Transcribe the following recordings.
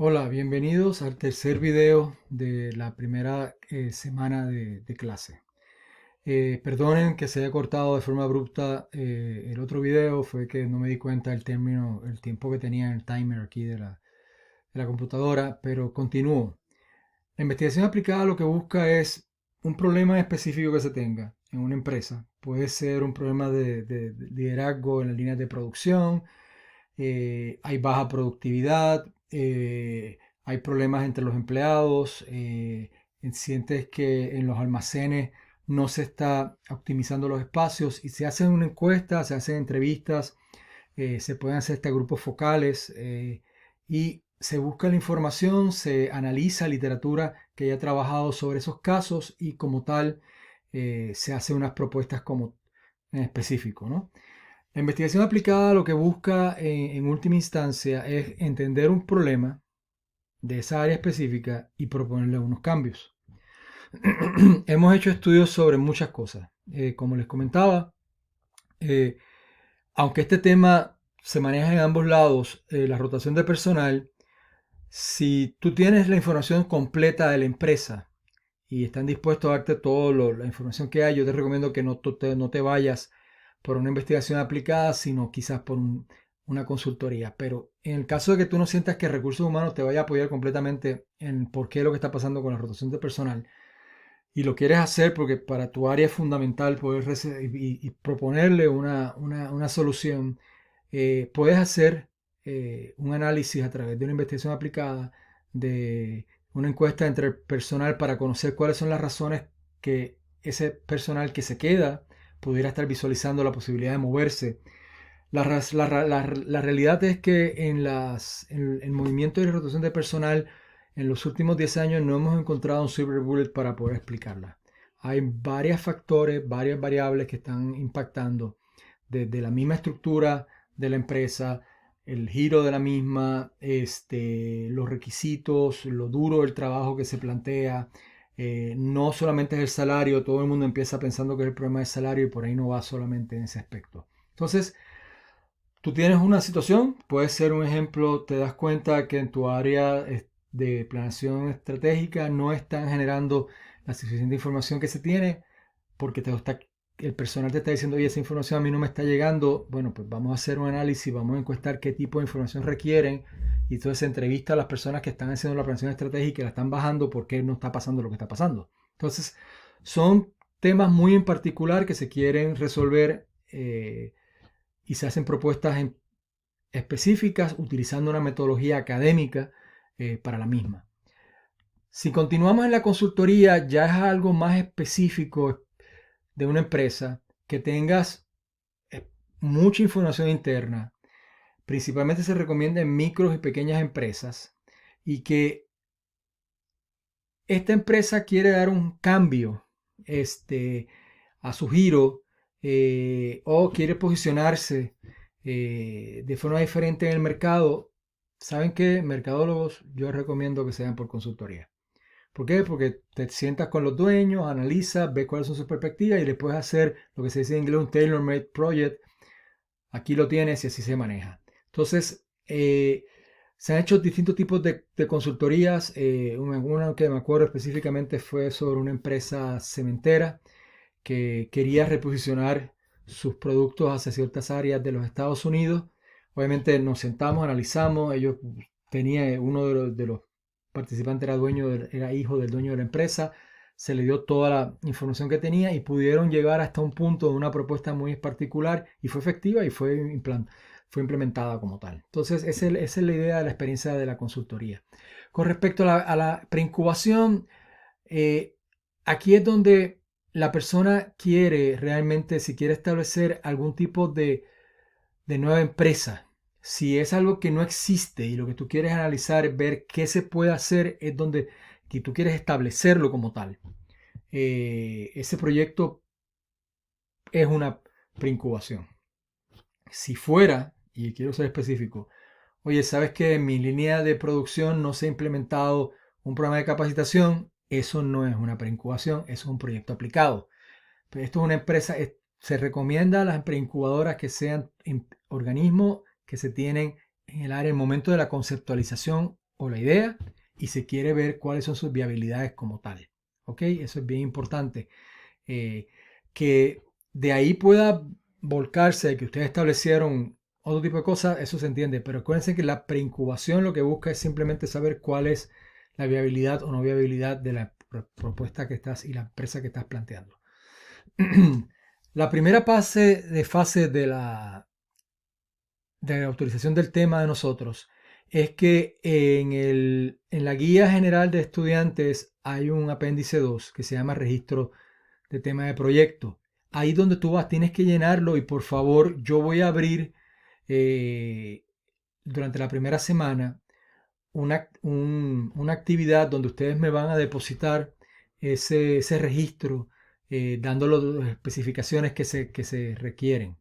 Hola, bienvenidos al tercer video de la primera semana de clase. Perdonen que se haya cortado de forma abrupta el otro video, fue que no me di cuenta del término, el tiempo que tenía en el timer aquí de la computadora, pero continúo. La investigación aplicada lo que busca es un problema específico que se tenga en una empresa. Puede ser un problema de liderazgo en las líneas de producción, hay baja productividad, hay problemas entre los empleados, sientes que en los almacenes no se está optimizando los espacios y se hacen una encuesta, se hacen entrevistas, se pueden hacer hasta grupos focales y se busca la información, se analiza literatura que haya trabajado sobre esos casos y como tal se hacen unas propuestas como en específico, ¿no? La investigación aplicada lo que busca en última instancia es entender un problema de esa área específica y proponerle unos cambios. Hemos hecho estudios sobre muchas cosas. Como les comentaba, eh, aunque este tema se maneja en ambos lados, la rotación de personal, si tú tienes la información completa de la empresa y están dispuestos a darte toda la información que hay, yo te recomiendo que no te vayas por una investigación aplicada, sino quizás por una consultoría. Pero en el caso de que tú no sientas que recursos humanos te vaya a apoyar completamente en por qué lo que está pasando con la rotación de personal y lo quieres hacer porque para tu área es fundamental poder y proponerle una solución, puedes hacer un análisis a través de una investigación aplicada de una encuesta entre el personal para conocer cuáles son las razones que ese personal que se queda pudiera estar visualizando la posibilidad de moverse. La realidad es que en el movimiento de rotación de personal en los últimos 10 años no hemos encontrado un silver bullet para poder explicarla. Hay varios factores, varias variables que están impactando desde la misma estructura de la empresa, el giro de la misma, los requisitos, lo duro del trabajo que se plantea. No solamente es el salario, todo el mundo empieza pensando que es el problema del salario y por ahí no va solamente en ese aspecto. Entonces, tú tienes una situación, puede ser un ejemplo, te das cuenta que en tu área de planeación estratégica no están generando la suficiente información que se tiene porque el personal te está diciendo, oye, esa información a mí no me está llegando. Bueno, pues vamos a hacer un análisis, vamos a encuestar qué tipo de información requieren y entonces se entrevista a las personas que están haciendo la planeación estratégica y la están bajando porque no está pasando lo que está pasando. Entonces, son temas muy en particular que se quieren resolver y se hacen propuestas específicas utilizando una metodología académica para la misma. Si continuamos en la consultoría, ya es algo más específico de una empresa, que tengas mucha información interna. Principalmente se recomienda en micros y pequeñas empresas y que esta empresa quiere dar un cambio a su giro o quiere posicionarse de forma diferente en el mercado. ¿Saben qué? Mercadólogos, yo recomiendo que sean por consultoría. ¿Por qué? Porque te sientas con los dueños, analizas, ves cuáles son sus perspectivas y le puedes hacer lo que se dice en inglés un tailor-made project. Aquí lo tienes y así se maneja. Entonces, se han hecho distintos tipos de consultorías. Una que me acuerdo específicamente fue sobre una empresa cementera que quería reposicionar sus productos hacia ciertas áreas de los Estados Unidos. Obviamente nos sentamos, analizamos. Ellos tenía uno de los participantes era hijo del dueño de la empresa. Se le dio toda la información que tenía y pudieron llegar hasta un punto de una propuesta muy particular y fue efectiva y fue implementada como tal. Entonces, esa es la idea de la experiencia de la consultoría. Con respecto a la preincubación, eh, aquí es donde la persona quiere realmente, si quiere establecer algún tipo de nueva empresa, si es algo que no existe y lo que tú quieres analizar, ver qué se puede hacer, es donde que tú quieres establecerlo como tal. Ese proyecto es una preincubación. Si fuera, y quiero ser específico, oye, ¿sabes que en mi línea de producción no se ha implementado un programa de capacitación? Eso no es una preincubación, eso es un proyecto aplicado. Pero esto es una empresa, se recomienda a las preincubadoras que sean organismos que se tienen en el área, en el momento de la conceptualización o la idea y se quiere ver cuáles son sus viabilidades como tal. ¿Ok? Eso es bien importante. Que de ahí pueda volcarse, que ustedes establecieron otro tipo de cosas, eso se entiende. Pero acuérdense que la preincubación lo que busca es simplemente saber cuál es la viabilidad o no viabilidad de la propuesta que estás y la empresa que estás planteando. La primera fase de la autorización del tema de nosotros es que en la guía general de estudiantes hay un apéndice 2 que se llama registro de tema de proyecto. Ahí donde tú vas tienes que llenarlo y por favor yo voy a abrir durante la primera semana una actividad donde ustedes me van a depositar ese registro dando las especificaciones que se requieren.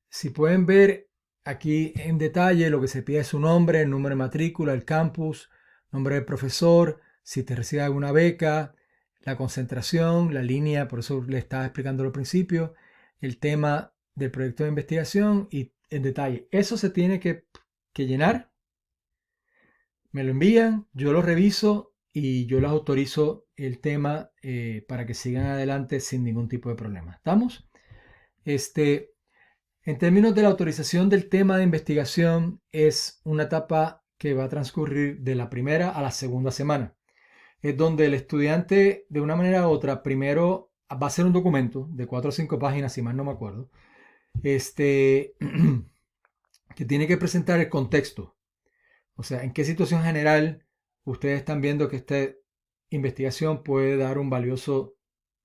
Si pueden ver aquí en detalle, lo que se pide es su nombre, el número de matrícula, el campus, nombre del profesor, si te recibe alguna beca, la concentración, la línea, por eso le estaba explicando al principio, el tema del proyecto de investigación y en detalle. Eso se tiene que llenar, me lo envían, yo lo reviso y yo les autorizo el tema para que sigan adelante sin ningún tipo de problema. ¿Estamos? En términos de la autorización del tema de investigación, es una etapa que va a transcurrir de la primera a la segunda semana. Es donde el estudiante, de una manera u otra, primero va a hacer un documento de 4 o 5 páginas, si mal no me acuerdo, que tiene que presentar el contexto. O sea, en qué situación general ustedes están viendo que esta investigación puede dar un valioso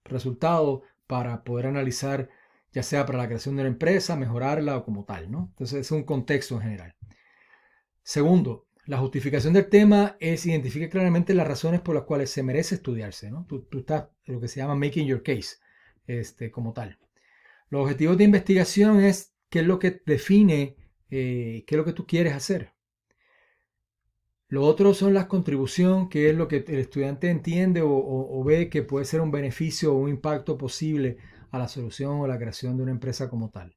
resultado para poder analizar, ya sea para la creación de una empresa, mejorarla o como tal, ¿no? Entonces es un contexto en general. Segundo, la justificación del tema es identificar claramente las razones por las cuales se merece estudiarse, ¿no? Tú estás en lo que se llama making your case, como tal. Los objetivos de investigación es qué es lo que define, qué es lo que tú quieres hacer. Lo otro son las contribuciones, que es lo que el estudiante entiende o ve que puede ser un beneficio o un impacto posible a la solución o la creación de una empresa como tal.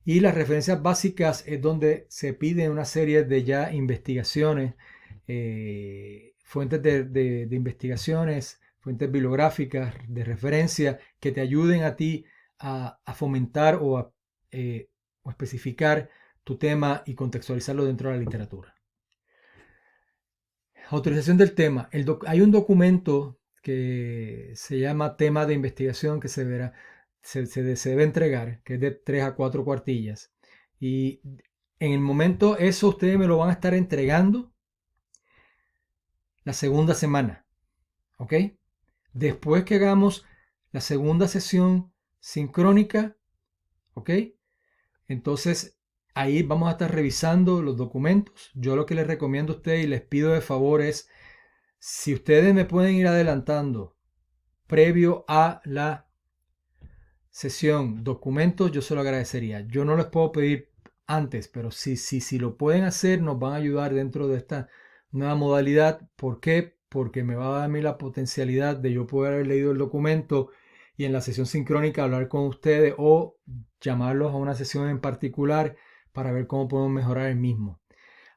Y las referencias básicas es donde se pide una serie de ya investigaciones, fuentes de investigaciones, fuentes bibliográficas de referencia que te ayuden a ti a fomentar o especificar tu tema y contextualizarlo dentro de la literatura. Autorización del tema. Hay un documento que se llama tema de investigación que se debe entregar, que es de 3 a 4 cuartillas. Y en el momento eso ustedes me lo van a estar entregando la segunda semana. ¿Ok? Después que hagamos la segunda sesión sincrónica, ¿ok? Entonces ahí vamos a estar revisando los documentos. Yo lo que les recomiendo a ustedes y les pido de favor es, si ustedes me pueden ir adelantando previo a la sesión documentos, yo se lo agradecería. Yo no les puedo pedir antes, pero si lo pueden hacer, nos van a ayudar dentro de esta nueva modalidad. ¿Por qué? Porque me va a dar a mí la potencialidad de yo poder haber leído el documento y en la sesión sincrónica hablar con ustedes o llamarlos a una sesión en particular para ver cómo podemos mejorar el mismo.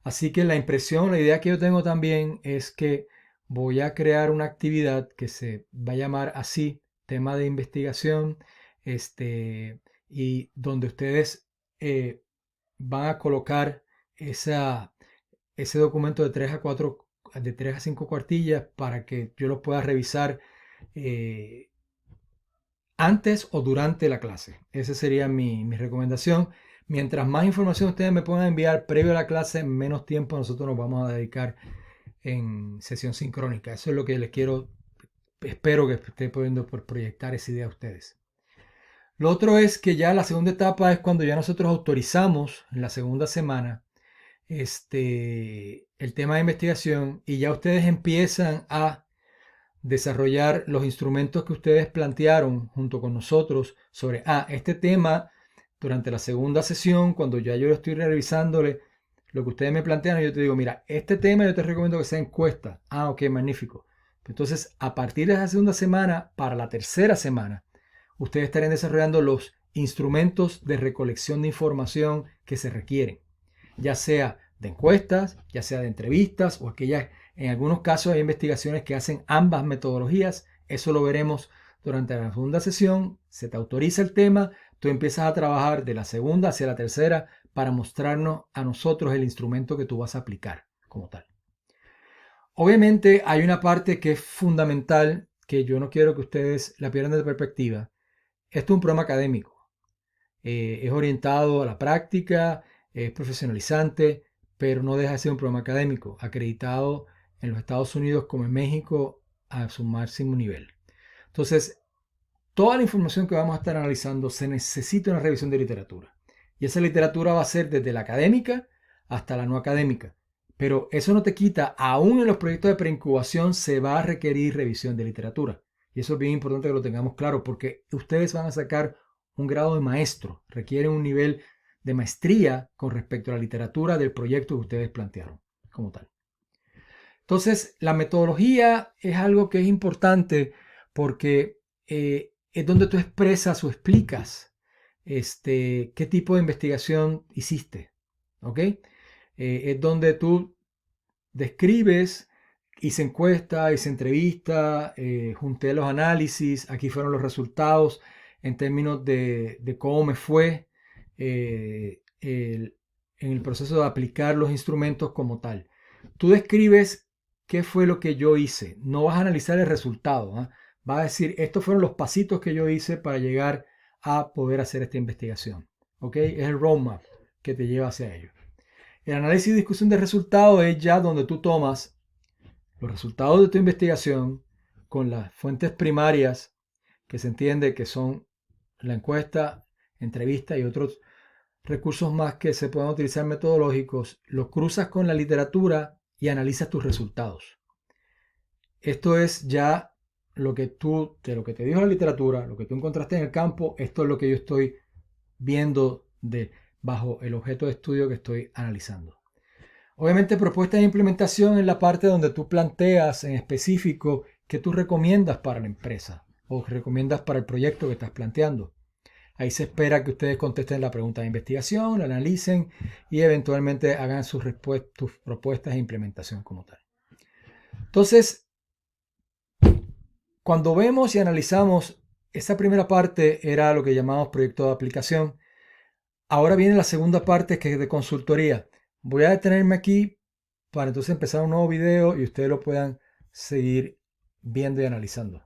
Así que la idea que yo tengo también es que voy a crear una actividad que se va a llamar así, tema de investigación, y donde ustedes van a colocar ese documento de 3 a 5 cuartillas para que yo lo pueda revisar antes o durante la clase. Esa sería mi recomendación. Mientras más información ustedes me puedan enviar previo a la clase, menos tiempo nosotros nos vamos a dedicar en sesión sincrónica. Eso es lo que les espero que esté pudiendo proyectar esa idea a ustedes. Lo otro es que ya la segunda etapa es cuando ya nosotros autorizamos en la segunda semana el tema de investigación y ya ustedes empiezan a desarrollar los instrumentos que ustedes plantearon junto con nosotros sobre este tema durante la segunda sesión, cuando ya yo estoy revisándole lo que ustedes me plantean, yo te digo, mira, este tema yo te recomiendo que sea encuesta. Ok, magnífico. Entonces, a partir de esa segunda semana, para la tercera semana, ustedes estarán desarrollando los instrumentos de recolección de información que se requieren, ya sea de encuestas, ya sea de entrevistas o aquellas, en algunos casos hay investigaciones que hacen ambas metodologías. Eso lo veremos durante la segunda sesión. Se te autoriza el tema, tú empiezas a trabajar de la segunda hacia la tercera para mostrarnos a nosotros el instrumento que tú vas a aplicar como tal. Obviamente hay una parte que es fundamental, que yo no quiero que ustedes la pierdan de perspectiva. Esto es un programa académico. Es orientado a la práctica, es profesionalizante, pero no deja de ser un programa académico, acreditado en los Estados Unidos como en México a su máximo nivel. Entonces, toda la información que vamos a estar analizando se necesita una revisión de literatura. Y esa literatura va a ser desde la académica hasta la no académica. Pero eso no te quita, aún en los proyectos de preincubación se va a requerir revisión de literatura. Y eso es bien importante que lo tengamos claro porque ustedes van a sacar un grado de maestro, requieren un nivel de maestría con respecto a la literatura del proyecto que ustedes plantearon como tal. Entonces, la metodología es algo que es importante porque es donde tú expresas o explicas qué tipo de investigación hiciste. ¿Ok? Es donde tú describes, hice encuesta, hice entrevista, junté los análisis, aquí fueron los resultados en términos de cómo me fue en el proceso de aplicar los instrumentos como tal. Tú describes qué fue lo que yo hice, no vas a analizar el resultado, ¿eh? Vas a decir, estos fueron los pasitos que yo hice para llegar a poder hacer esta investigación. ¿Ok? Es el roadmap que te lleva hacia ello. El análisis y discusión de resultados es ya donde tú tomas los resultados de tu investigación con las fuentes primarias que se entiende que son la encuesta, entrevista y otros recursos más que se pueden utilizar metodológicos, los cruzas con la literatura y analizas tus resultados. Esto es ya lo que te dijo la literatura, lo que tú encontraste en el campo, esto es lo que yo estoy viendo bajo el objeto de estudio que estoy analizando. Obviamente propuestas de implementación en la parte donde tú planteas en específico qué tú recomiendas para la empresa o recomiendas para el proyecto que estás planteando. Ahí se espera que ustedes contesten la pregunta de investigación, la analicen y eventualmente hagan sus propuestas de implementación como tal. Entonces, cuando vemos y analizamos, esa primera parte era lo que llamamos proyecto de aplicación. Ahora viene la segunda parte que es de consultoría. Voy a detenerme aquí para entonces empezar un nuevo video y ustedes lo puedan seguir viendo y analizando.